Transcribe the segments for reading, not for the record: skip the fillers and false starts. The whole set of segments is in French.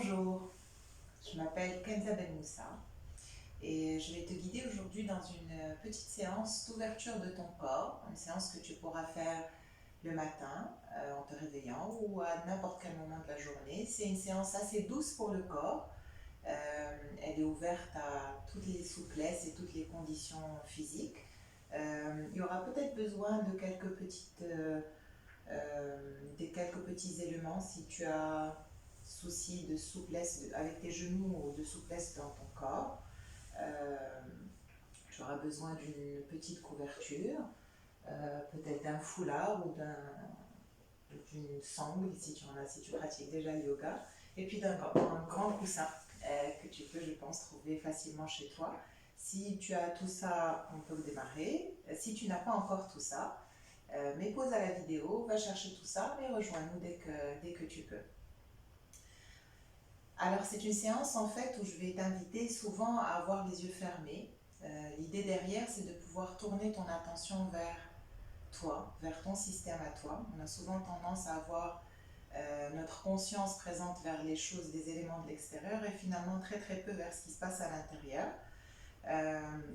Bonjour, je m'appelle Kenza Ben Moussa et je vais te guider aujourd'hui dans une petite séance d'ouverture de ton corps, une séance que tu pourras faire le matin en te réveillant ou à n'importe quel moment de la journée. C'est une séance assez douce pour le corps. Elle est ouverte à toutes les souplesses et toutes les conditions physiques. Il y aura peut-être besoin de quelques petits éléments si tu as souci de souplesse avec tes genoux ou de souplesse dans ton corps. Euh, Tu auras besoin d'une petite couverture, peut-être d'un foulard ou d'une sangle si tu en as, si tu pratiques déjà le yoga, et puis d'un grand coussin que tu peux, je pense, trouver facilement chez toi. Si tu as tout ça, on peut démarrer. Si tu n'as pas encore tout ça, mets pause à la vidéo, va chercher tout ça et rejoins-nous dès que tu peux. Alors c'est une séance en fait où je vais t'inviter souvent à avoir les yeux fermés. L'idée derrière, c'est de pouvoir tourner ton attention vers toi, vers ton système à toi. On a souvent tendance à avoir notre conscience présente vers les choses, des éléments de l'extérieur et finalement très très peu vers ce qui se passe à l'intérieur.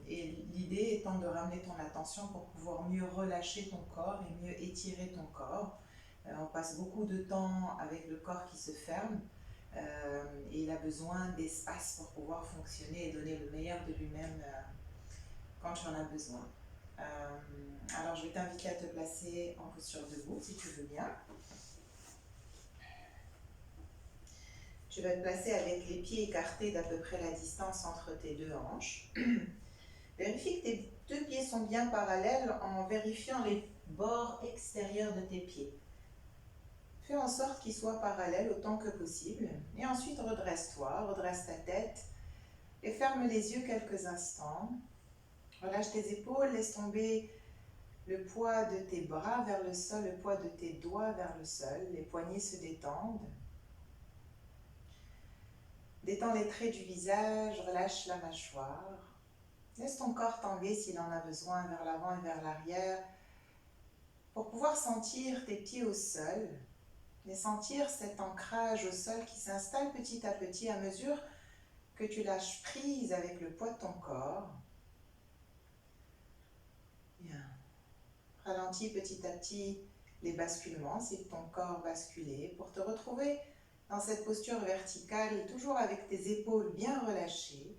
Et l'idée étant de ramener ton attention pour pouvoir mieux relâcher ton corps et mieux étirer ton corps. On passe beaucoup de temps avec le corps qui se ferme et il a besoin d'espace pour pouvoir fonctionner et donner le meilleur de lui-même quand tu en as besoin. Alors je vais t'inviter à te placer en posture debout si tu veux bien. Tu vas te placer avec les pieds écartés d'à peu près la distance entre tes deux hanches. Vérifie que tes deux pieds sont bien parallèles en vérifiant les bords extérieurs de tes pieds. Fais en sorte qu'ils soient parallèles autant que possible. Et ensuite, redresse-toi, redresse ta tête et ferme les yeux quelques instants. Relâche tes épaules, laisse tomber le poids de tes bras vers le sol, le poids de tes doigts vers le sol. Les poignets se détendent. Détends les traits du visage, relâche la mâchoire. Laisse ton corps tomber s'il en a besoin vers l'avant et vers l'arrière pour pouvoir sentir tes pieds au sol et sentir cet ancrage au sol qui s'installe petit à petit à mesure que tu lâches prise avec le poids de ton corps. Bien. Ralentis petit à petit les basculements si ton corps basculait pour te retrouver dans cette posture verticale, toujours avec tes épaules bien relâchées,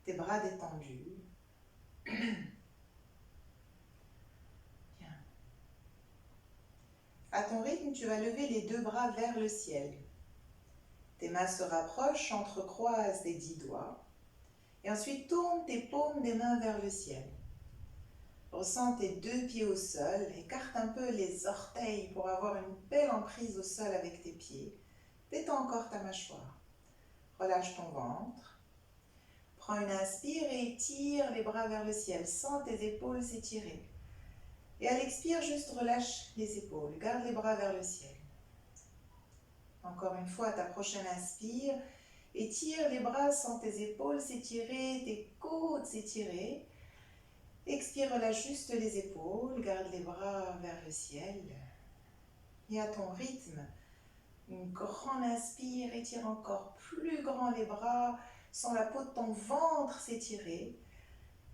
tes bras détendus. Bien. À ton rythme, tu vas lever les deux bras vers le ciel. Tes mains se rapprochent, entrecroisent les 10 doigts. Et ensuite, tourne tes paumes des mains vers le ciel. Ressens tes deux pieds au sol, écarte un peu les orteils pour avoir une belle emprise au sol avec tes pieds. Détends encore ta mâchoire. Relâche ton ventre. Prends une inspire et étire les bras vers le ciel. Sens tes épaules s'étirer. Et à l'expire, juste relâche les épaules. Garde les bras vers le ciel. Encore une fois, à ta prochaine inspire, étire les bras, sens tes épaules s'étirer, tes côtes s'étirer. Expire, relâche juste les épaules, garde les bras vers le ciel. Et à ton rythme, une grande inspire, étire encore plus grand les bras, sens la peau de ton ventre s'étirer.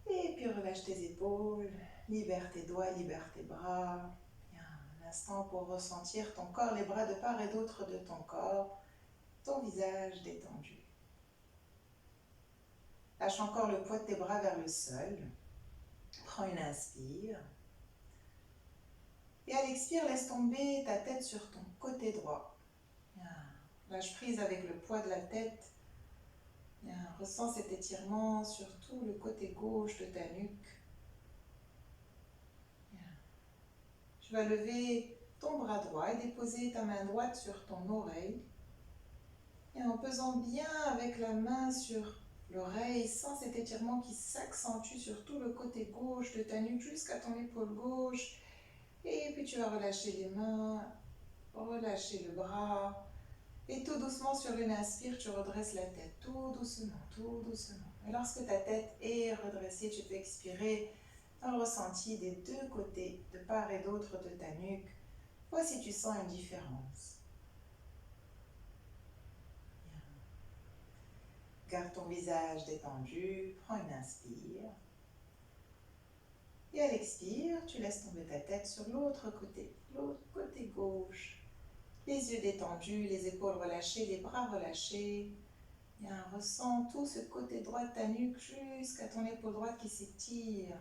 Et puis relâche tes épaules, libère tes doigts, libère tes bras. Un instant pour ressentir ton corps, les bras de part et d'autre de ton corps, ton visage détendu. Lâche encore le poids de tes bras vers le sol. Prends une inspire. Et à l'expire, laisse tomber ta tête sur ton côté droit. Lâche prise avec le poids de la tête. Ressens cet étirement sur tout le côté gauche de ta nuque. Tu vas lever ton bras droit et déposer ta main droite sur ton oreille. Et en pesant bien avec la main sur l'oreille, sens cet étirement qui s'accentue sur tout le côté gauche de ta nuque jusqu'à ton épaule gauche. Et puis tu vas relâcher les mains, relâcher le bras. Et tout doucement sur une inspire, tu redresses la tête, tout doucement, tout doucement. Et lorsque ta tête est redressée, tu peux expirer dans le ressenti des deux côtés, de part et d'autre de ta nuque. Vois si tu sens une différence. Garde ton visage détendu, prends une inspire. Et à l'expire, tu laisses tomber ta tête sur l'autre côté gauche. Les yeux détendus, les épaules relâchées, les bras relâchés. Bien, ressens tout ce côté droit de ta nuque jusqu'à ton épaule droite qui s'étire.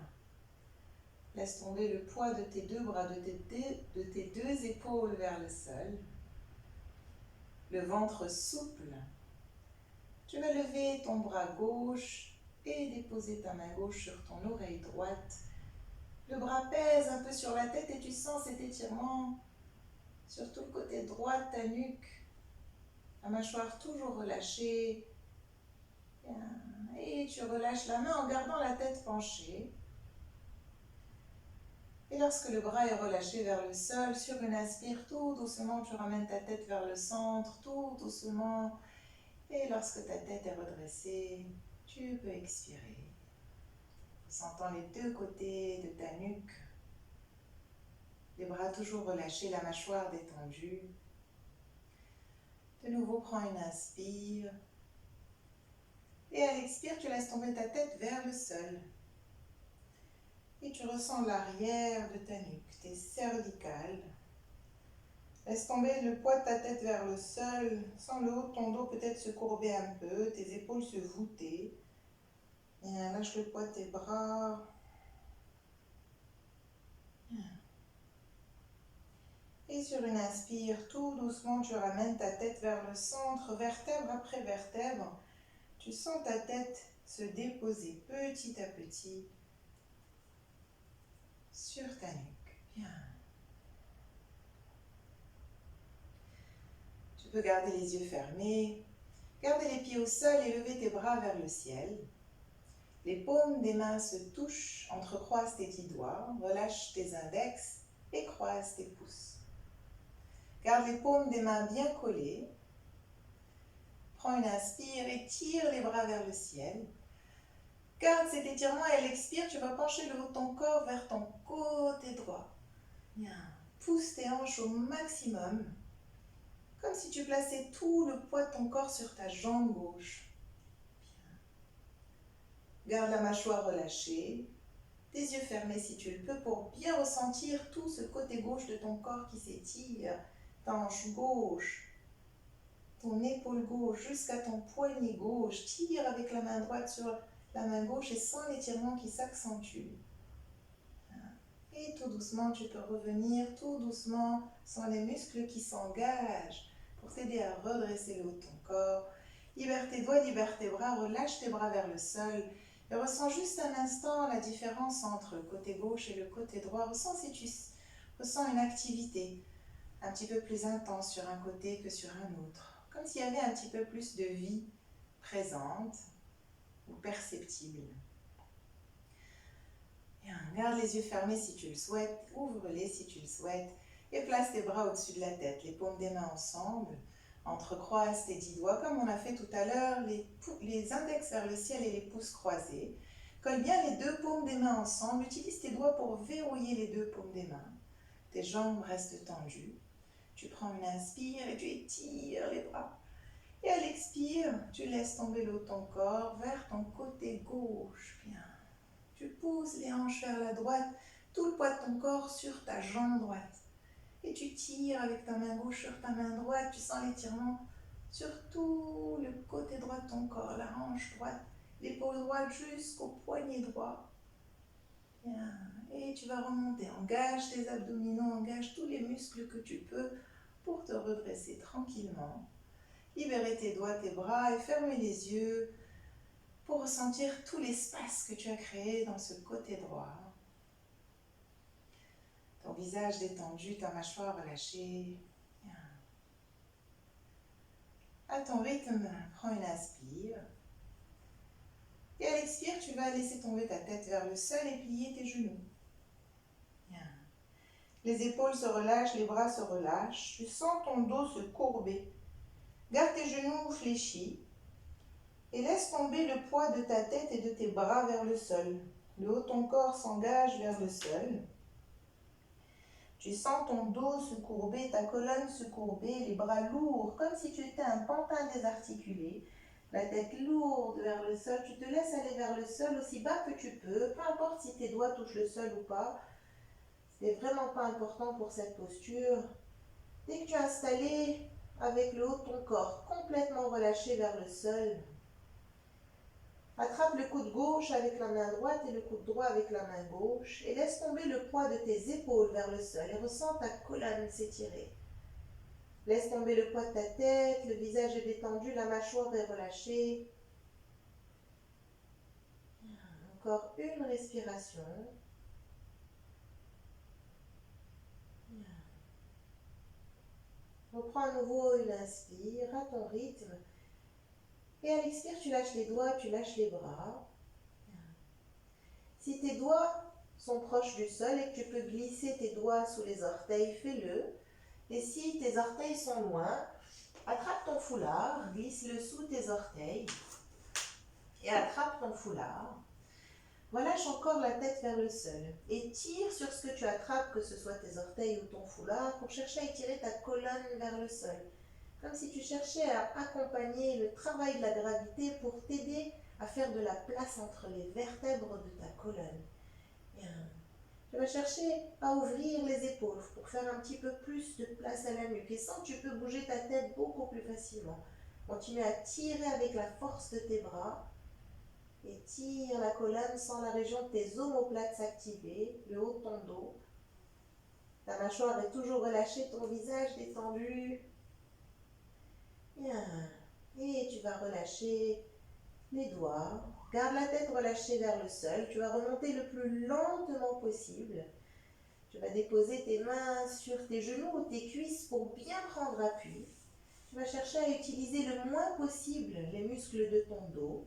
Laisse tomber le poids de tes deux bras, de tes deux épaules vers le sol. Le ventre souple. Tu vas lever ton bras gauche et déposer ta main gauche sur ton oreille droite. Le bras pèse un peu sur la tête et tu sens cet étirement sur tout le côté droit de ta nuque. La mâchoire toujours relâchée. Bien. Et tu relâches la main en gardant la tête penchée. Et lorsque le bras est relâché vers le sol, sur une inspire, tout doucement, tu ramènes ta tête vers le centre, tout doucement. Et lorsque ta tête est redressée, tu peux expirer. Sentant les deux côtés de ta nuque, les bras toujours relâchés, la mâchoire détendue. De nouveau, prends une inspire. Et à l'expire, tu laisses tomber ta tête vers le sol. Et tu ressens l'arrière de ta nuque, tes cervicales. Laisse tomber le poids de ta tête vers le sol. Sens le haut de ton dos peut-être se courber un peu, tes épaules se voûter. Bien, lâche le poids de tes bras. Bien. Et sur une inspire, tout doucement, tu ramènes ta tête vers le centre, vertèbre après vertèbre. Tu sens ta tête se déposer petit à petit sur ta nuque. Bien. Tu peux garder les yeux fermés, garder les pieds au sol et lever tes bras vers le ciel. Les paumes des mains se touchent, entrecroise tes dix doigts, relâche tes index et croise tes pouces. Garde les paumes des mains bien collées. Prends une inspire et tire les bras vers le ciel. Garde cet étirement et à l'expire, tu vas pencher le haut de ton corps vers ton côté droit. Bien. Pousse tes hanches au maximum, comme si tu plaçais tout le poids de ton corps sur ta jambe gauche. Bien. Garde la mâchoire relâchée, tes yeux fermés si tu le peux pour bien ressentir tout ce côté gauche de ton corps qui s'étire, ta hanche gauche, ton épaule gauche jusqu'à ton poignet gauche. Tire avec la main droite sur la main gauche et sens l'étirement qui s'accentue. Et tout doucement, tu peux revenir tout doucement sans les muscles qui s'engagent pour t'aider à redresser le haut de ton corps. Libère tes doigts, libère tes bras, relâche tes bras vers le sol et ressens juste un instant la différence entre le côté gauche et le côté droit. Ressens si tu ressens une activité un petit peu plus intense sur un côté que sur un autre. Comme s'il y avait un petit peu plus de vie présente ou perceptible. Bien, garde les yeux fermés si tu le souhaites, ouvre-les si tu le souhaites et place tes bras au-dessus de la tête, les paumes des mains ensemble, entrecroise tes 10 doigts comme on a fait tout à l'heure, les index vers le ciel et les pouces croisés. Colle bien les deux paumes des mains ensemble, utilise tes doigts pour verrouiller les deux paumes des mains. Tes jambes restent tendues. Tu prends une inspire et tu étires les bras. Et à l'expire, tu laisses tomber le haut de ton corps vers ton côté gauche. Bien. Tu pousses les hanches vers la droite, tout le poids de ton corps sur ta jambe droite. Et tu tires avec ta main gauche sur ta main droite, tu sens l'étirement sur tout le côté droit de ton corps, la hanche droite, l'épaule droite jusqu'au poignet droit. Bien. Et tu vas remonter, engage tes abdominaux, engage tous les muscles que tu peux pour te redresser tranquillement. Libérer tes doigts, tes bras et fermer les yeux pour ressentir tout l'espace que tu as créé dans ce côté droit. Ton visage détendu, ta mâchoire relâchée. Bien. À ton rythme, prends une inspire. Et à l'expire, tu vas laisser tomber ta tête vers le sol et plier tes genoux. Bien. Les épaules se relâchent, les bras se relâchent. Tu sens ton dos se courber. Garde tes genoux fléchis. Et laisse tomber le poids de ta tête et de tes bras vers le sol. Le haut de ton corps s'engage vers le sol. Tu sens ton dos se courber, ta colonne se courber, les bras lourds, comme si tu étais un pantin désarticulé. La tête lourde vers le sol, tu te laisses aller vers le sol aussi bas que tu peux, peu importe si tes doigts touchent le sol ou pas. Ce n'est vraiment pas important pour cette posture. Dès que tu es installé avec le haut de ton corps complètement relâché vers le sol, attrape le coude gauche avec la main droite et le coude droit avec la main gauche et laisse tomber le poids de tes épaules vers le sol et ressens ta colonne s'étirer. Laisse tomber le poids de ta tête, le visage est détendu, la mâchoire est relâchée. Encore une respiration. Reprends à nouveau une inspire à ton rythme. Et à l'expire, tu lâches les doigts, tu lâches les bras. Si tes doigts sont proches du sol et que tu peux glisser tes doigts sous les orteils, fais-le. Et si tes orteils sont loin, attrape ton foulard, glisse-le sous tes orteils et attrape ton foulard. Relâche encore la tête vers le sol et tire sur ce que tu attrapes, que ce soit tes orteils ou ton foulard, pour chercher à étirer ta colonne vers le sol. Comme si tu cherchais à accompagner le travail de la gravité pour t'aider à faire de la place entre les vertèbres de ta colonne. Bien. Tu vas chercher à ouvrir les épaules pour faire un petit peu plus de place à la nuque. Et sans, tu peux bouger ta tête beaucoup plus facilement. Continue à tirer avec la force de tes bras. Et tire la colonne sans la région de tes omoplates s'activer, le haut de ton dos. Ta mâchoire est toujours relâchée, ton visage détendu. Bien. Et tu vas relâcher les doigts. Garde la tête relâchée vers le sol. Tu vas remonter le plus lentement possible. Tu vas déposer tes mains sur tes genoux ou tes cuisses pour bien prendre appui. Tu vas chercher à utiliser le moins possible les muscles de ton dos.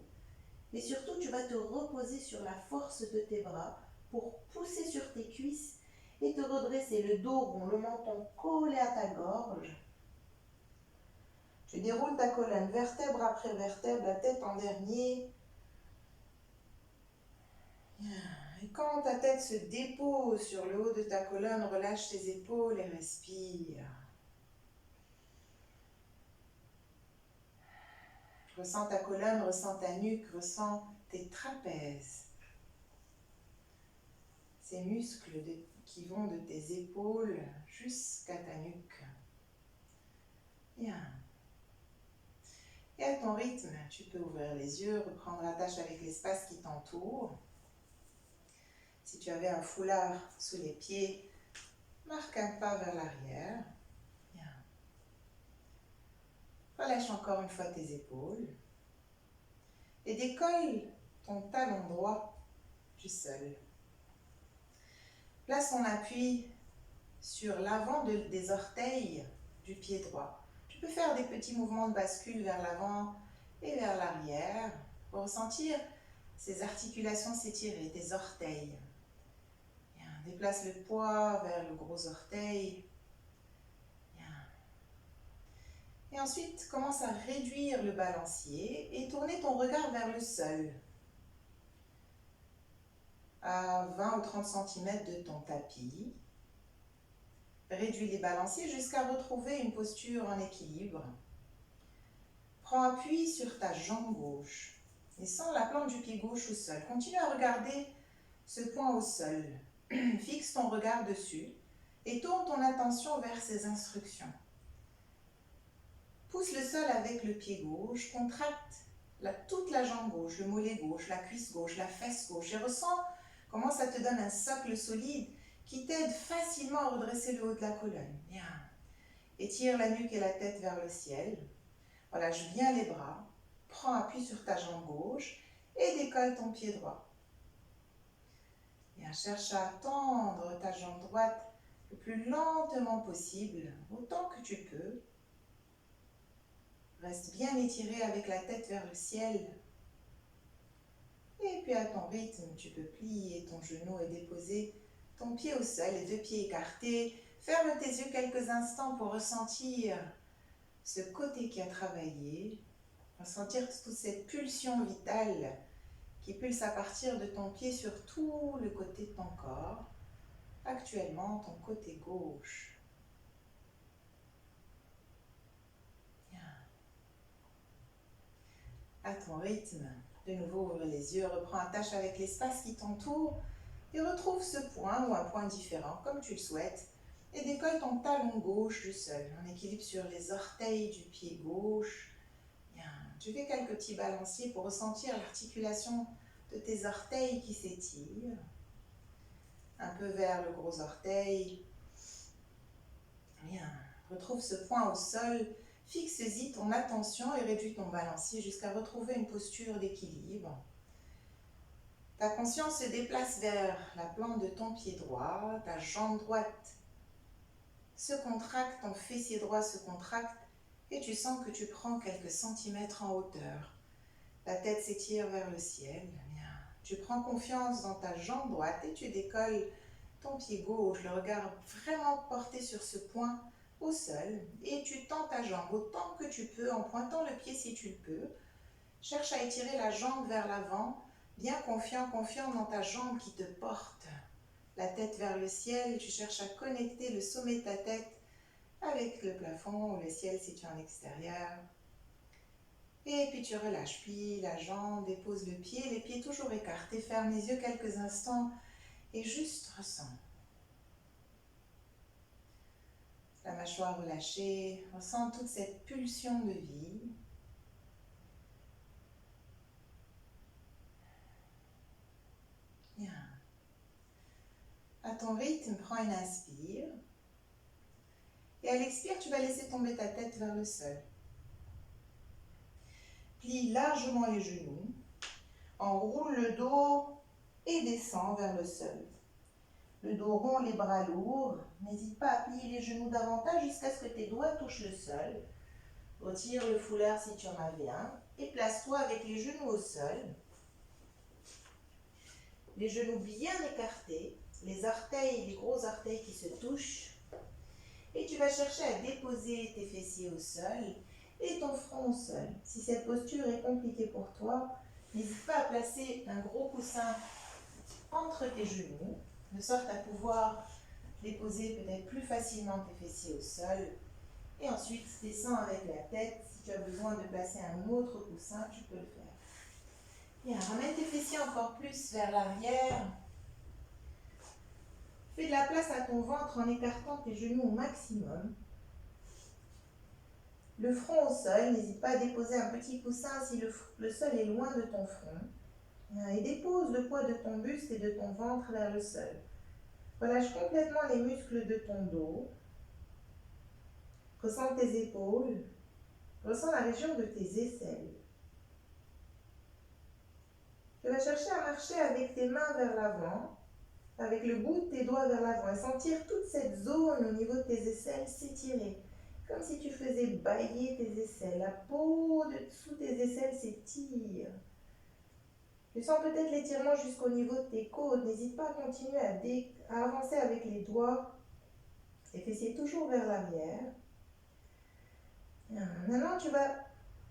Et surtout, tu vas te reposer sur la force de tes bras pour pousser sur tes cuisses et te redresser le dos rond, le menton collé à ta gorge. Tu déroules ta colonne vertèbre après vertèbre, la tête en dernier. Et quand ta tête se dépose sur le haut de ta colonne, relâche tes épaules et respire. Ressens ta colonne, ressens ta nuque, ressens tes trapèzes. Ces muscles qui vont de tes épaules jusqu'à ta nuque. Bien. Et à ton rythme, tu peux ouvrir les yeux, reprendre la tâche avec l'espace qui t'entoure. Si tu avais un foulard sous les pieds, marque un pas vers l'arrière. Bien. Relâche encore une fois tes épaules. Et décolle ton talon droit du sol. Place ton appui sur l'avant des orteils du pied droit. Tu peux faire des petits mouvements de bascule vers l'avant et vers l'arrière pour ressentir ces articulations s'étirer, tes orteils. Bien. Déplace le poids vers le gros orteil. Bien. Et ensuite, commence à réduire le balancier et tourner ton regard vers le sol. À 20 ou 30 cm de ton tapis. Réduis les balanciers jusqu'à retrouver une posture en équilibre. Prends appui sur ta jambe gauche et sens la plante du pied gauche au sol. Continue à regarder ce point au sol. Fixe ton regard dessus et tourne ton attention vers ces instructions. Pousse le sol avec le pied gauche, contracte toute la jambe gauche, le mollet gauche, la cuisse gauche, la fesse gauche et ressens comment ça te donne un socle solide qui t'aide facilement à redresser le haut de la colonne. Bien. Étire la nuque et la tête vers le ciel. Relâche bien les bras. Prends appui sur ta jambe gauche et décolle ton pied droit. Bien. Cherche à tendre ta jambe droite le plus lentement possible, autant que tu peux. Reste bien étiré avec la tête vers le ciel. Et puis à ton rythme, tu peux plier ton genou et déposer ton pied au sol, les deux pieds écartés. Ferme tes yeux quelques instants pour ressentir ce côté qui a travaillé. Ressentir toute cette pulsion vitale qui pulse à partir de ton pied sur tout le côté de ton corps. Actuellement, ton côté gauche. Bien. À ton rythme, de nouveau ouvre les yeux, reprends attache avec l'espace qui t'entoure et retrouve ce point ou un point différent comme tu le souhaites et décolle ton talon gauche du sol en équilibre sur les orteils du pied gauche. Bien. Tu fais quelques petits balanciers pour ressentir l'articulation de tes orteils qui s'étirent. Un peu vers le gros orteil. Bien. Retrouve ce point au sol. Fixe-y ton attention et réduis ton balancier jusqu'à retrouver une posture d'équilibre. Ta conscience se déplace vers la plante de ton pied droit, ta jambe droite se contracte, ton fessier droit se contracte et tu sens que tu prends quelques centimètres en hauteur. La tête s'étire vers le ciel. Bien. Tu prends confiance dans ta jambe droite et tu décolles ton pied gauche, le regard vraiment porté sur ce point au sol et tu tends ta jambe autant que tu peux en pointant le pied si tu le peux. Cherche à étirer la jambe vers l'avant, bien confiant dans ta jambe qui te porte. La tête vers le ciel, tu cherches à connecter le sommet de ta tête avec le plafond ou le ciel si tu es en extérieur. Et puis tu relâches, plie la jambe, dépose le pied, les pieds toujours écartés, ferme les yeux quelques instants et juste ressens. La mâchoire relâchée, ressens toute cette pulsion de vie. Bien. À ton rythme, prends une inspire. Et à l'expire, tu vas laisser tomber ta tête vers le sol. Plie largement les genoux, enroule le dos et descends vers le sol. Le dos rond, les bras lourds. N'hésite pas à plier les genoux davantage jusqu'à ce que tes doigts touchent le sol. Retire le foulard si tu en avais un et place-toi avec les genoux au sol. Les genoux bien écartés, les orteils, les gros orteils qui se touchent. Et tu vas chercher à déposer tes fessiers au sol et ton front au sol. Si cette posture est compliquée pour toi, n'hésite pas à placer un gros coussin entre tes genoux, de sorte à pouvoir déposer peut-être plus facilement tes fessiers au sol. Et ensuite, descends avec la tête. Si tu as besoin de placer un autre coussin, tu peux le faire. Bien, ramène tes fessiers encore plus vers l'arrière. Fais de la place à ton ventre en écartant tes genoux au maximum. Le front au sol, n'hésite pas à déposer un petit coussin si le sol est loin de ton front. Et dépose le poids de ton buste et de ton ventre vers le sol. Relâche complètement les muscles de ton dos. Ressens tes épaules. Ressens la région de tes aisselles. Tu vas chercher à marcher avec tes mains vers l'avant, avec le bout de tes doigts vers l'avant et sentir toute cette zone au niveau de tes aisselles s'étirer. Comme si tu faisais bâiller tes aisselles. La peau dessous tes aisselles s'étire. Tu sens peut-être l'étirement jusqu'au niveau de tes côtes. N'hésite pas à continuer à avancer avec les doigts. Les fessiers toujours vers l'arrière. Maintenant, tu vas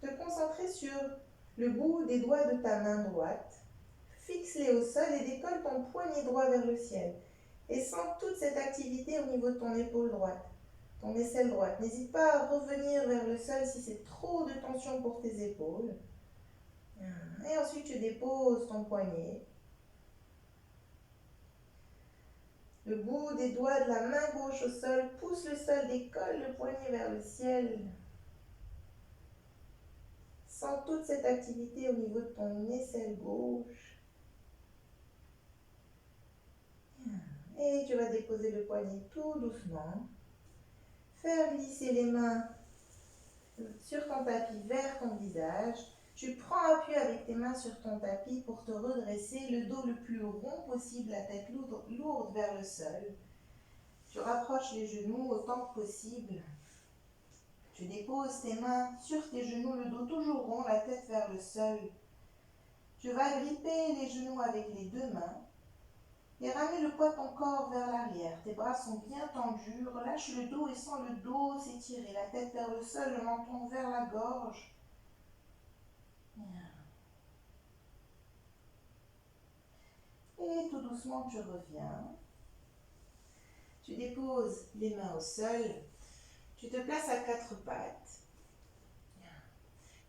te concentrer sur le bout des doigts de ta main droite. Fixe-les au sol et décolle ton poignet droit vers le ciel. Et sens toute cette activité au niveau de ton épaule droite, ton aisselle droite. N'hésite pas à revenir vers le sol si c'est trop de tension pour tes épaules. Et ensuite, tu déposes ton poignet. Le bout des doigts de la main gauche au sol, pousse le sol, décolle le poignet vers le ciel. Sens toute cette activité au niveau de ton aisselle gauche. Et tu vas déposer le poignet tout doucement. Faire glisser les mains sur ton tapis vers ton visage. Tu prends appui avec tes mains sur ton tapis pour te redresser, le dos le plus rond possible, la tête lourde vers le sol. Tu rapproches les genoux autant que possible. Tu déposes tes mains sur tes genoux, le dos toujours rond, la tête vers le sol. Tu vas gripper les genoux avec les deux mains et ramène le poids de ton corps vers l'arrière. Tes bras sont bien tendus, relâche le dos et sens le dos s'étirer, la tête vers le sol, le menton vers la gorge. Et tout doucement, tu reviens. Tu déposes les mains au sol. Tu te places à quatre pattes.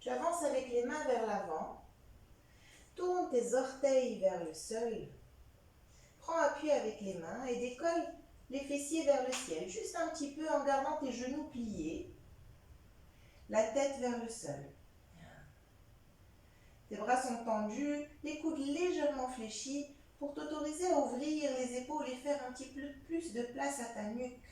Tu avances avec les mains vers l'avant. Tourne tes orteils vers le sol. Prends appui avec les mains et décolle les fessiers vers le ciel, juste un petit peu en gardant tes genoux pliés, la tête vers le sol. Tes bras sont tendus, les coudes légèrement fléchis pour t'autoriser à ouvrir les épaules et faire un petit peu plus de place à ta nuque.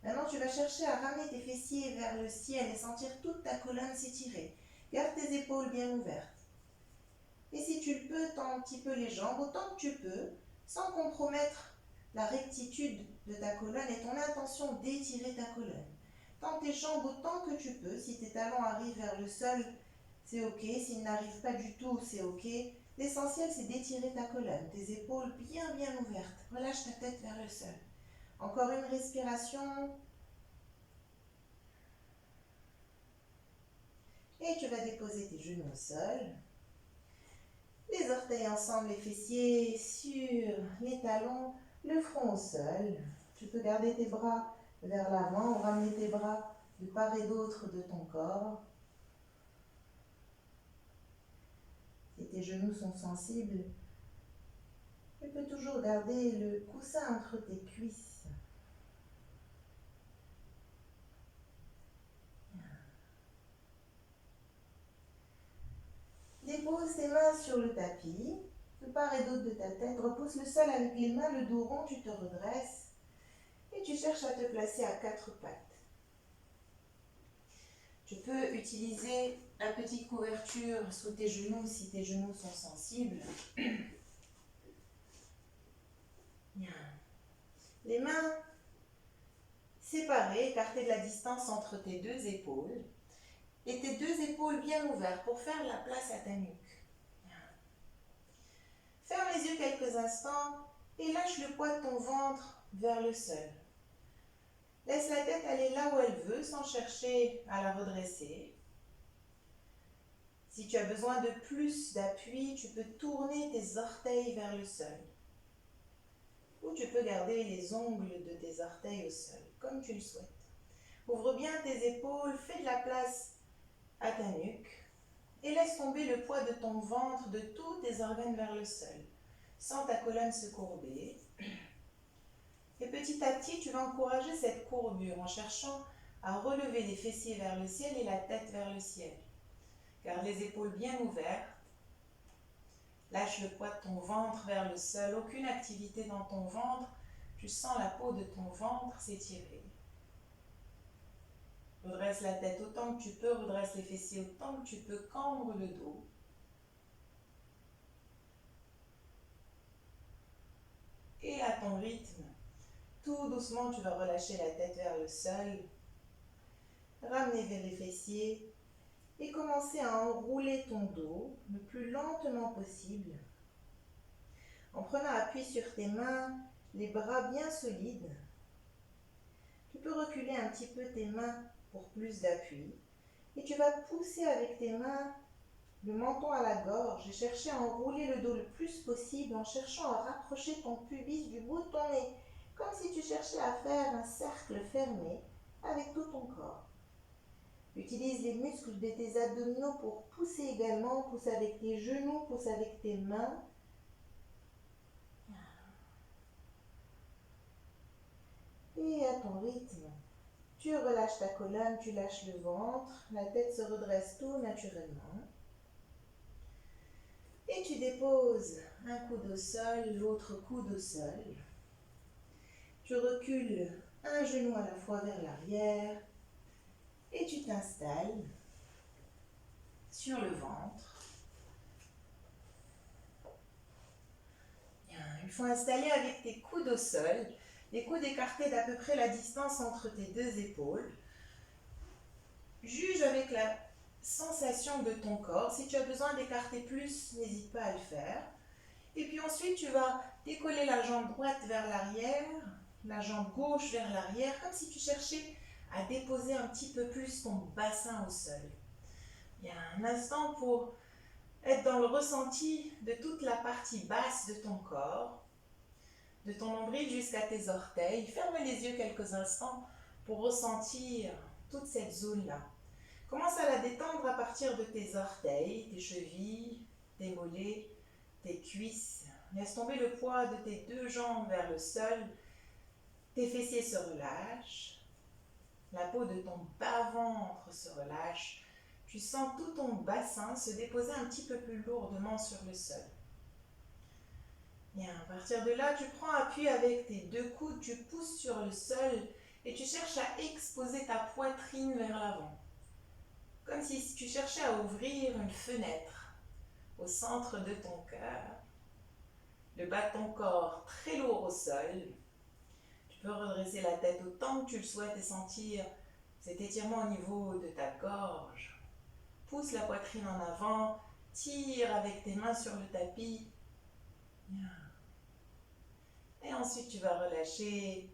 Maintenant, tu vas chercher à ramener tes fessiers vers le ciel et sentir toute ta colonne s'étirer. Garde tes épaules bien ouvertes. Et si tu le peux, tends un petit peu les jambes autant que tu peux, sans compromettre la rectitude de ta colonne et ton intention d'étirer ta colonne. Tends tes jambes autant que tu peux. Si tes talons arrivent vers le sol, c'est ok. S'ils n'arrivent pas du tout, c'est ok. L'essentiel, c'est d'étirer ta colonne. Tes épaules bien ouvertes. Relâche ta tête vers le sol. Encore une respiration. Et tu vas déposer tes genoux au sol. Les orteils ensemble, les fessiers sur les talons, le front au sol. Tu peux garder tes bras vers l'avant ou ramener tes bras de part et d'autre de ton corps. Si tes genoux sont sensibles, tu peux toujours garder le coussin entre tes cuisses. Dépose tes mains sur le tapis, de part et d'autre de ta tête. Repousse le sol avec les mains, le dos rond, tu te redresses et tu cherches à te placer à quatre pattes. Tu peux utiliser la petite couverture sous tes genoux si tes genoux sont sensibles. Les mains séparées, écartées de la distance entre tes deux épaules. Et tes deux épaules bien ouvertes pour faire la place à ta nuque. Ferme les yeux quelques instants et lâche le poids de ton ventre vers le sol. Laisse la tête aller là où elle veut sans chercher à la redresser. Si tu as besoin de plus d'appui, tu peux tourner tes orteils vers le sol. Ou tu peux garder les ongles de tes orteils au sol, comme tu le souhaites. Ouvre bien tes épaules, fais de la place à ta nuque et laisse tomber le poids de ton ventre, de tous tes organes vers le sol. Sens ta colonne se courber. Et petit à petit, tu vas encourager cette courbure en cherchant à relever les fessiers vers le ciel et la tête vers le ciel. Garde les épaules bien ouvertes. Lâche le poids de ton ventre vers le sol. Aucune activité dans ton ventre. Tu sens la peau de ton ventre s'étirer. Redresse la tête autant que tu peux, redresse les fessiers autant que tu peux, cambre le dos. Et à ton rythme, tout doucement, tu vas relâcher la tête vers le sol, ramener vers les fessiers et commencer à enrouler ton dos le plus lentement possible. En prenant appui sur tes mains, les bras bien solides. Tu peux reculer un petit peu tes mains pour plus d'appui. Et tu vas pousser avec tes mains le menton à la gorge et chercher à enrouler le dos le plus possible en cherchant à rapprocher ton pubis du bout de ton nez, comme si tu cherchais à faire un cercle fermé avec tout ton corps. Utilise les muscles de tes abdominaux pour pousser également, pousse avec tes genoux, pousse avec tes mains. Et à ton rythme, tu relâches ta colonne, tu lâches le ventre, la tête se redresse tout naturellement. Et tu déposes un coude au sol, l'autre coude au sol. Tu recules un genou à la fois vers l'arrière et tu t'installes sur le ventre. Bien, une fois installé avec tes coudes au sol, les coudes écartés d'à peu près la distance entre tes deux épaules, juge avec la sensation de ton corps. Si tu as besoin d'écarter plus, n'hésite pas à le faire. Et puis ensuite, tu vas décoller la jambe droite vers l'arrière, la jambe gauche vers l'arrière, comme si tu cherchais à déposer un petit peu plus ton bassin au sol. Il y a un instant pour être dans le ressenti de toute la partie basse de ton corps, de ton nombril jusqu'à tes orteils. Ferme les yeux quelques instants pour ressentir toute cette zone-là. Commence à la détendre à partir de tes orteils, tes chevilles, tes mollets, tes cuisses. Laisse tomber le poids de tes deux jambes vers le sol. Tes fessiers se relâchent. La peau de ton bas-ventre se relâche. Tu sens tout ton bassin se déposer un petit peu plus lourdement sur le sol. Bien, à partir de là, tu prends appui avec tes deux coudes, tu pousses sur le sol et tu cherches à exposer ta poitrine vers l'avant. Comme si tu cherchais à ouvrir une fenêtre au centre de ton cœur. Le bas de ton corps très lourd au sol. Tu peux redresser la tête autant que tu le souhaites et sentir cet étirement au niveau de ta gorge. Pousse la poitrine en avant, tire avec tes mains sur le tapis. Bien. Et ensuite, tu vas relâcher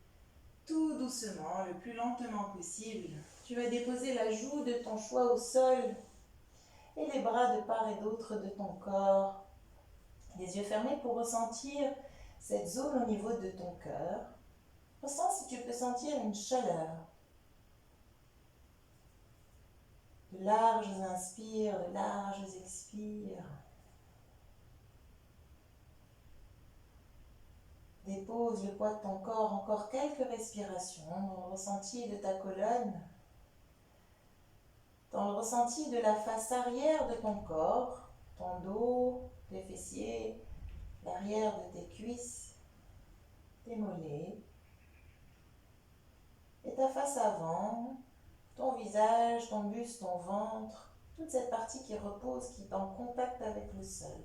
tout doucement, le plus lentement possible. Tu vas déposer la joue de ton choix au sol et les bras de part et d'autre de ton corps. Les yeux fermés pour ressentir cette zone au niveau de ton cœur. Ressens si tu peux sentir une chaleur. De larges inspires, de larges expires. Dépose le poids de ton corps, encore quelques respirations dans le ressenti de ta colonne, dans le ressenti de la face arrière de ton corps, ton dos, tes fessiers, l'arrière de tes cuisses, tes mollets, et ta face avant, ton visage, ton buste, ton ventre, toute cette partie qui repose, qui est en contact avec le sol.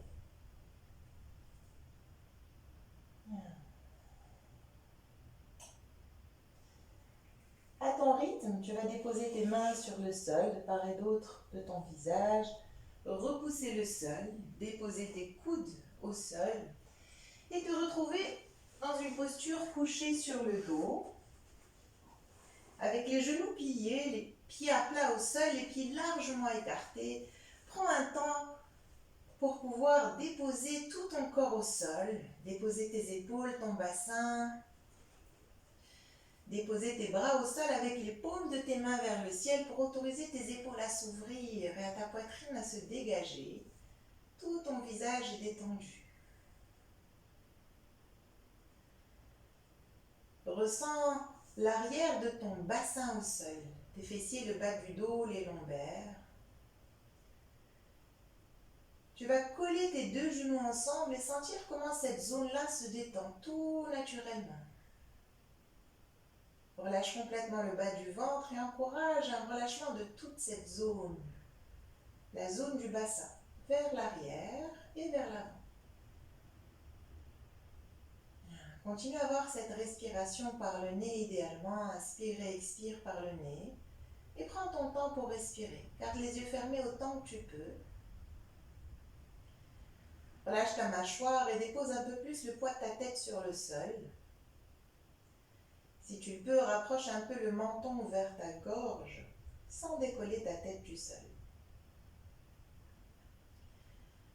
À ton rythme, tu vas déposer tes mains sur le sol, de part et d'autre de ton visage, repousser le sol, déposer tes coudes au sol et te retrouver dans une posture couchée sur le dos, avec les genoux pliés, les pieds à plat au sol, les pieds largement écartés. Prends un temps pour pouvoir déposer tout ton corps au sol, déposer tes épaules, ton bassin, déposer tes bras au sol avec les paumes de tes mains vers le ciel pour autoriser tes épaules à s'ouvrir et à ta poitrine à se dégager. Tout ton visage est détendu. Ressens l'arrière de ton bassin au sol, tes fessiers, le bas du dos, les lombaires. Tu vas coller tes deux genoux ensemble et sentir comment cette zone-là se détend tout naturellement. Relâche complètement le bas du ventre et encourage un relâchement de toute cette zone. La zone du bassin, vers l'arrière et vers l'avant. Continue à avoir cette respiration par le nez idéalement. Inspire et expire par le nez. Et prends ton temps pour respirer. Garde les yeux fermés autant que tu peux. Relâche ta mâchoire et dépose un peu plus le poids de ta tête sur le sol. Si tu le peux, rapproche un peu le menton vers ta gorge sans décoller ta tête du sol.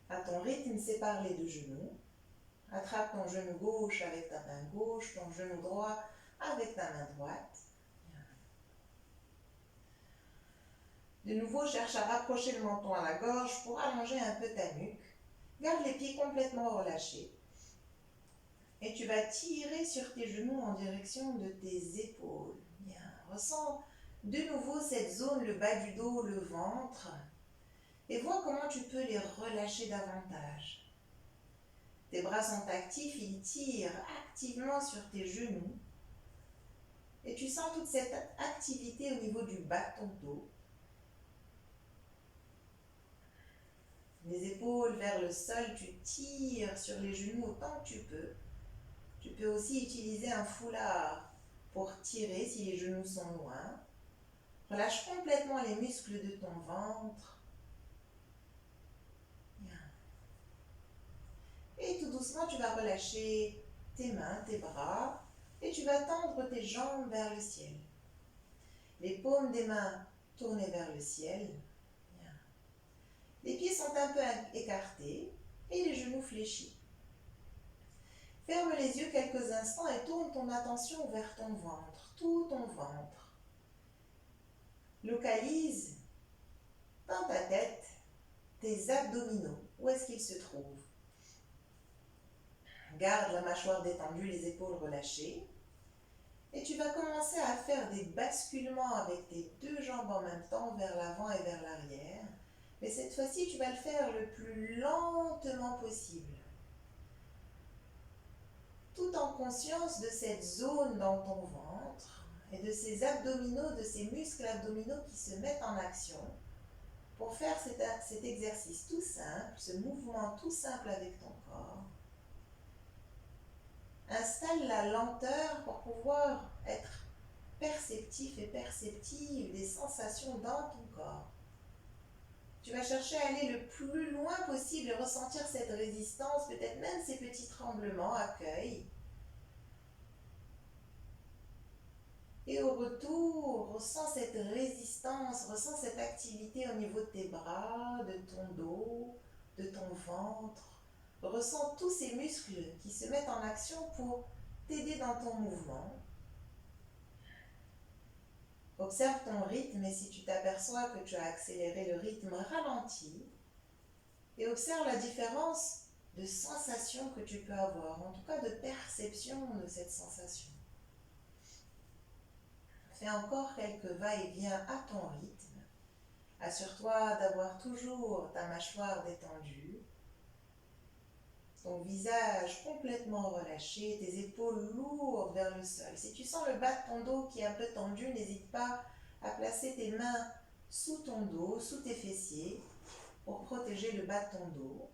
À ton rythme, sépare les deux genoux. Attrape ton genou gauche avec ta main gauche, ton genou droit avec ta main droite. De nouveau, cherche à rapprocher le menton à la gorge pour allonger un peu ta nuque. Garde les pieds complètement relâchés. Et tu vas tirer sur tes genoux en direction de tes épaules. Bien. Ressens de nouveau cette zone, le bas du dos, le ventre. Et vois comment tu peux les relâcher davantage. Tes bras sont actifs, ils tirent activement sur tes genoux. Et tu sens toute cette activité au niveau du bas de ton dos. Les épaules vers le sol, tu tires sur les genoux autant que tu peux. Tu peux aussi utiliser un foulard pour tirer si les genoux sont loin. Relâche complètement les muscles de ton ventre. Bien. Et tout doucement, tu vas relâcher tes mains, tes bras et tu vas tendre tes jambes vers le ciel. Les paumes des mains tournées vers le ciel. Bien. Les pieds sont un peu écartés et les genoux fléchis. Ferme les yeux quelques instants et tourne ton attention vers ton ventre, tout ton ventre. Localise dans ta tête tes abdominaux. Où est-ce qu'ils se trouvent? Garde la mâchoire détendue, les épaules relâchées. Et tu vas commencer à faire des basculements avec tes deux jambes en même temps vers l'avant et vers l'arrière. Mais cette fois-ci, tu vas le faire le plus lentement possible. Tout en conscience de cette zone dans ton ventre et de ces abdominaux, de ces muscles abdominaux qui se mettent en action pour faire cet exercice tout simple, ce mouvement tout simple avec ton corps. Installe la lenteur pour pouvoir être perceptif et perceptive des sensations dans ton corps. Tu vas chercher à aller le plus loin possible et ressentir cette résistance, peut-être même ces petits tremblements, accueil. Et au retour, ressens cette résistance, ressens cette activité au niveau de tes bras, de ton dos, de ton ventre. Ressens tous ces muscles qui se mettent en action pour t'aider dans ton mouvement. Observe ton rythme et si tu t'aperçois que tu as accéléré le rythme, ralentis. Et observe la différence de sensation que tu peux avoir, en tout cas de perception de cette sensation. Fais encore quelques va-et-vient à ton rythme. Assure-toi d'avoir toujours ta mâchoire détendue, ton visage complètement relâché, tes épaules lourdes vers le sol. Si tu sens le bas de ton dos qui est un peu tendu, n'hésite pas à placer tes mains sous ton dos, sous tes fessiers, pour protéger le bas de ton dos.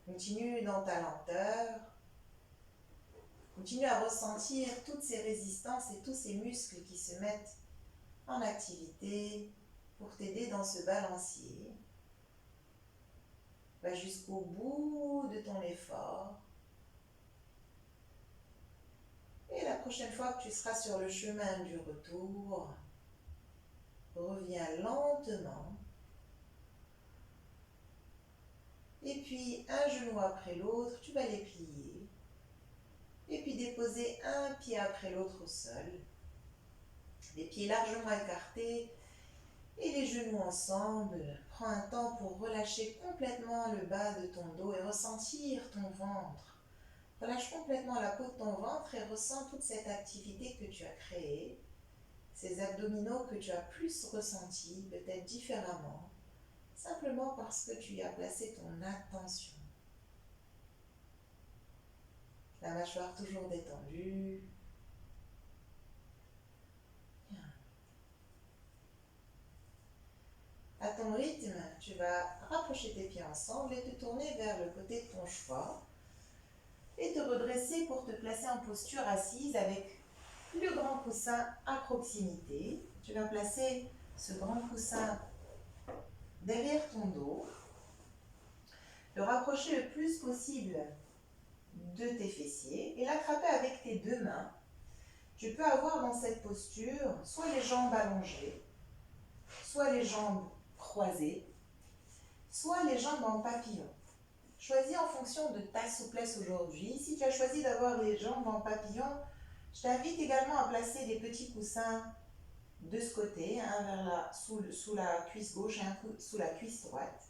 Continue dans ta lenteur. Continue à ressentir toutes ces résistances et tous ces muscles qui se mettent en activité pour t'aider dans ce balancier. Va jusqu'au bout de ton effort. Et la prochaine fois que tu seras sur le chemin du retour, reviens lentement. Et puis, un genou après l'autre, tu vas les plier. Et puis déposer un pied après l'autre au sol. Les pieds largement écartés et les genoux ensemble. Prends un temps pour relâcher complètement le bas de ton dos et ressentir ton ventre. Relâche complètement la peau de ton ventre et ressens toute cette activité que tu as créée. Ces abdominaux que tu as plus ressentis, peut-être différemment, simplement parce que tu y as placé ton attention. La mâchoire toujours détendue. Bien. À ton rythme, tu vas rapprocher tes pieds ensemble et te tourner vers le côté de ton choix et te redresser pour te placer en posture assise avec le grand coussin à proximité. Tu vas placer ce grand coussin derrière ton dos, le rapprocher le plus possible de tes fessiers et l'attraper avec tes deux mains. Tu peux avoir dans cette posture soit les jambes allongées, soit les jambes croisées, soit les jambes en papillon. Choisis en fonction de ta souplesse aujourd'hui. Si tu as choisi d'avoir les jambes en papillon, je t'invite également à placer des petits coussins de ce côté, un sous la cuisse gauche et un sous la cuisse droite.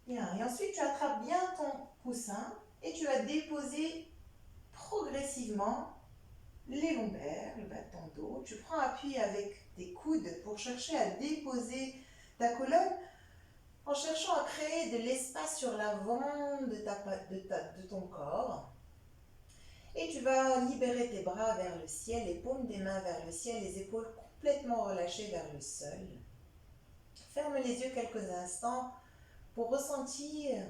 Bien. Et ensuite, tu attrapes bien ton coussin et tu vas déposer progressivement les lombaires, le bas de ton dos. Tu prends appui avec tes coudes pour chercher à déposer ta colonne en cherchant à créer de l'espace sur l'avant de ton corps. Et tu vas libérer tes bras vers le ciel, les paumes des mains vers le ciel, les épaules complètement relâchées vers le sol. Ferme les yeux quelques instants pour ressentir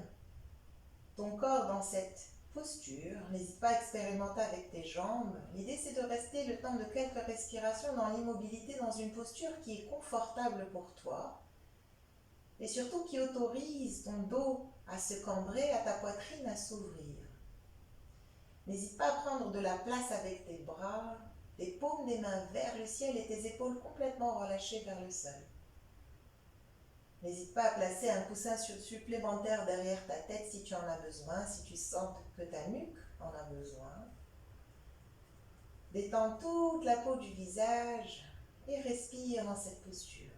ton corps dans cette posture. N'hésite pas à expérimenter avec tes jambes. L'idée, c'est de rester le temps de quelques respirations dans l'immobilité, dans une posture qui est confortable pour toi et surtout qui autorise ton dos à se cambrer, à ta poitrine à s'ouvrir. N'hésite pas à prendre de la place avec tes bras, les paumes des mains vers le ciel et tes épaules complètement relâchées vers le sol. N'hésite pas à placer un coussin supplémentaire derrière ta tête si tu en as besoin, si tu sens que ta nuque en a besoin. Détends toute la peau du visage et respire dans cette posture.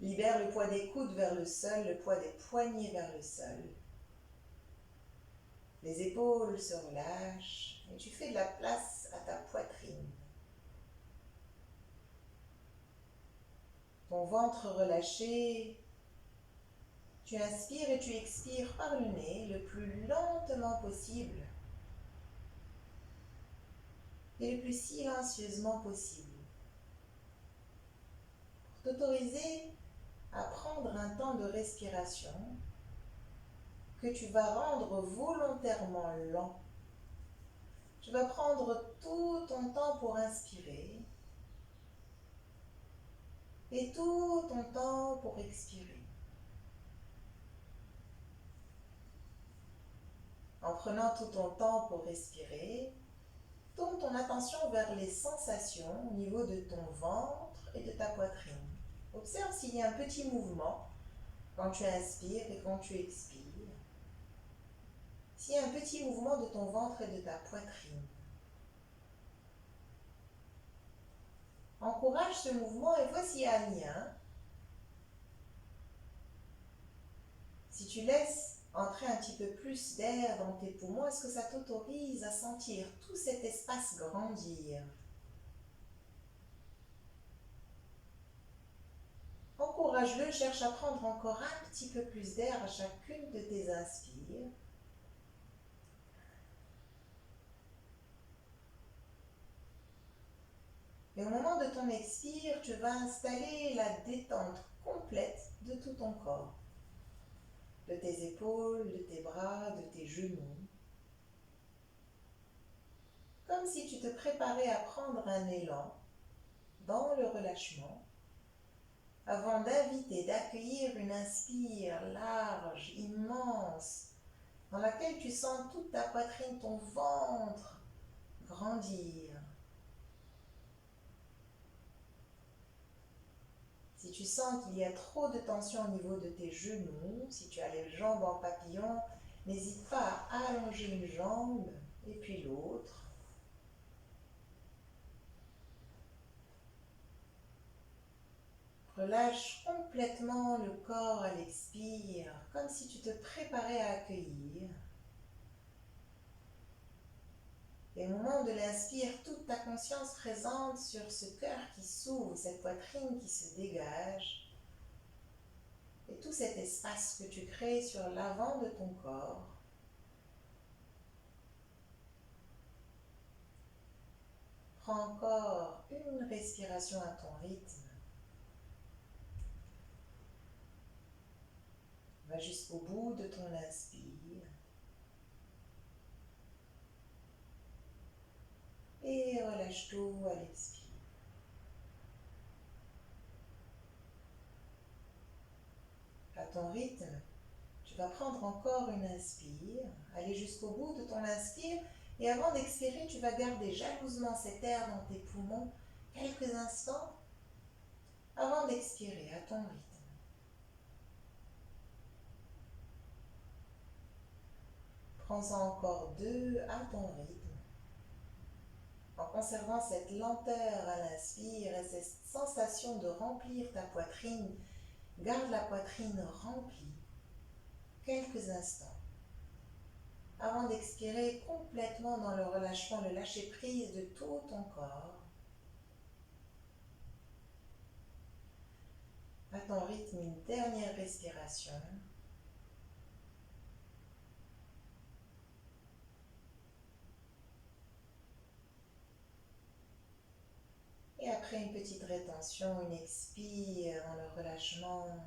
Libère le poids des coudes vers le sol, le poids des poignets vers le sol. Les épaules se relâchent et tu fais de la place à ta poitrine. Ton ventre relâché, tu inspires et tu expires par le nez le plus lentement possible et le plus silencieusement possible. Pour t'autoriser à prendre un temps de respiration que tu vas rendre volontairement lent. Tu vas prendre tout ton temps pour inspirer et tout ton temps pour expirer. En prenant tout ton temps pour respirer, tourne ton attention vers les sensations au niveau de ton ventre et de ta poitrine. Observe s'il y a un petit mouvement quand tu inspires et quand tu expires. S'il y a un petit mouvement de ton ventre et de ta poitrine. Encourage ce mouvement et vois s'il y a un lien. Si tu laisses entrer un petit peu plus d'air dans tes poumons, est-ce que ça t'autorise à sentir tout cet espace grandir? Encourage-le, cherche à prendre encore un petit peu plus d'air à chacune de tes inspires. Et au moment de ton expire, tu vas installer la détente complète de tout ton corps. De tes épaules, de tes bras, de tes genoux. Comme si tu te préparais à prendre un élan dans le relâchement, avant d'inviter, d'accueillir une inspire large, immense, dans laquelle tu sens toute ta poitrine, ton ventre grandir. Si tu sens qu'il y a trop de tension au niveau de tes genoux, si tu as les jambes en papillon, n'hésite pas à allonger une jambe et puis l'autre. Relâche complètement le corps à l'expire, comme si tu te préparais à accueillir. Et au moment de l'inspire, toute ta conscience présente sur ce cœur qui s'ouvre, cette poitrine qui se dégage, et tout cet espace que tu crées sur l'avant de ton corps. Prends encore une respiration à ton rythme. Va jusqu'au bout de ton inspire. Et relâche tout à l'expire. À ton rythme, tu vas prendre encore une inspire, aller jusqu'au bout de ton inspire et avant d'expirer, tu vas garder jalousement cet air dans tes poumons quelques instants avant d'expirer à ton rythme. Prends-en encore deux à ton rythme, en conservant cette lenteur à l'inspire et cette sensation de remplir ta poitrine. Garde la poitrine remplie quelques instants avant d'expirer complètement dans le relâchement, le lâcher-prise de tout ton corps. À ton rythme, une dernière respiration. Et après une petite rétention, une expire dans le relâchement.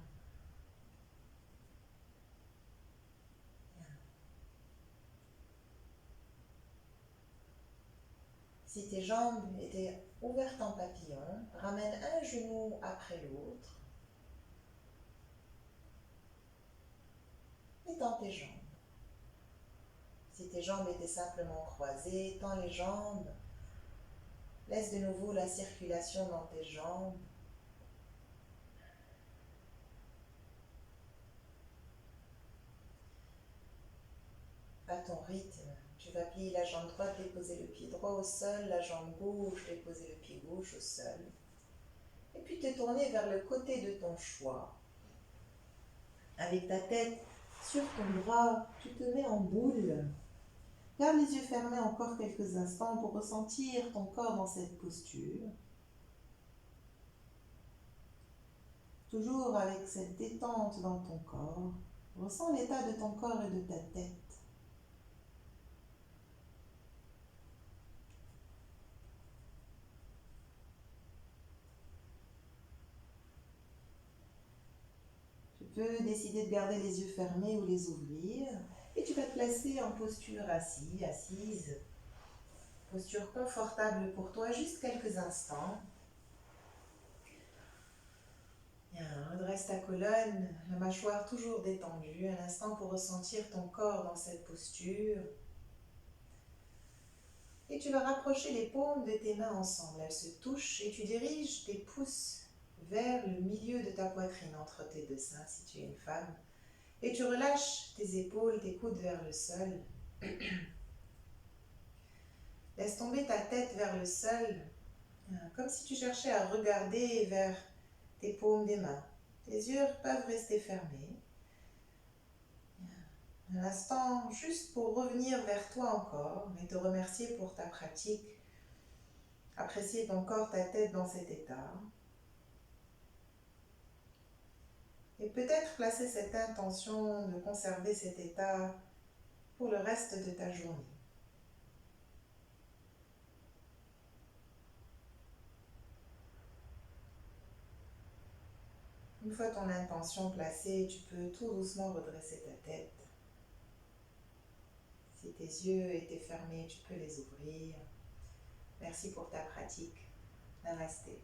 Si tes jambes étaient ouvertes en papillon, ramène un genou après l'autre. Et tends tes jambes. Si tes jambes étaient simplement croisées, tends les jambes. Laisse de nouveau la circulation dans tes jambes. à ton rythme. Tu vas plier la jambe droite, déposer le pied droit au sol, la jambe gauche, déposer le pied gauche au sol. Et puis te tourner vers le côté de ton choix. Avec ta tête sur ton bras, tu te mets en boule. Garde les yeux fermés encore quelques instants pour ressentir ton corps dans cette posture. Toujours avec cette détente dans ton corps. Ressens l'état de ton corps et de ta tête. Tu peux décider de garder les yeux fermés ou les ouvrir. Et tu vas te placer en posture assise. Posture confortable pour toi, juste quelques instants. Bien, redresse ta colonne, la mâchoire toujours détendue. Un instant pour ressentir ton corps dans cette posture. Et tu vas rapprocher les paumes de tes mains ensemble. Elles se touchent et tu diriges tes pouces vers le milieu de ta poitrine, entre tes deux seins si tu es une femme. Et tu relâches tes épaules, tes coudes vers le sol. Laisse tomber ta tête vers le sol, comme si tu cherchais à regarder vers tes paumes des mains. Tes yeux peuvent rester fermés. Un instant juste pour revenir vers toi encore et te remercier pour ta pratique. Apprécier ton corps, ta tête dans cet état. Et peut-être placer cette intention de conserver cet état pour le reste de ta journée. Une fois ton intention placée, tu peux tout doucement redresser ta tête. Si tes yeux étaient fermés, tu peux les ouvrir. Merci pour ta pratique. Namasté.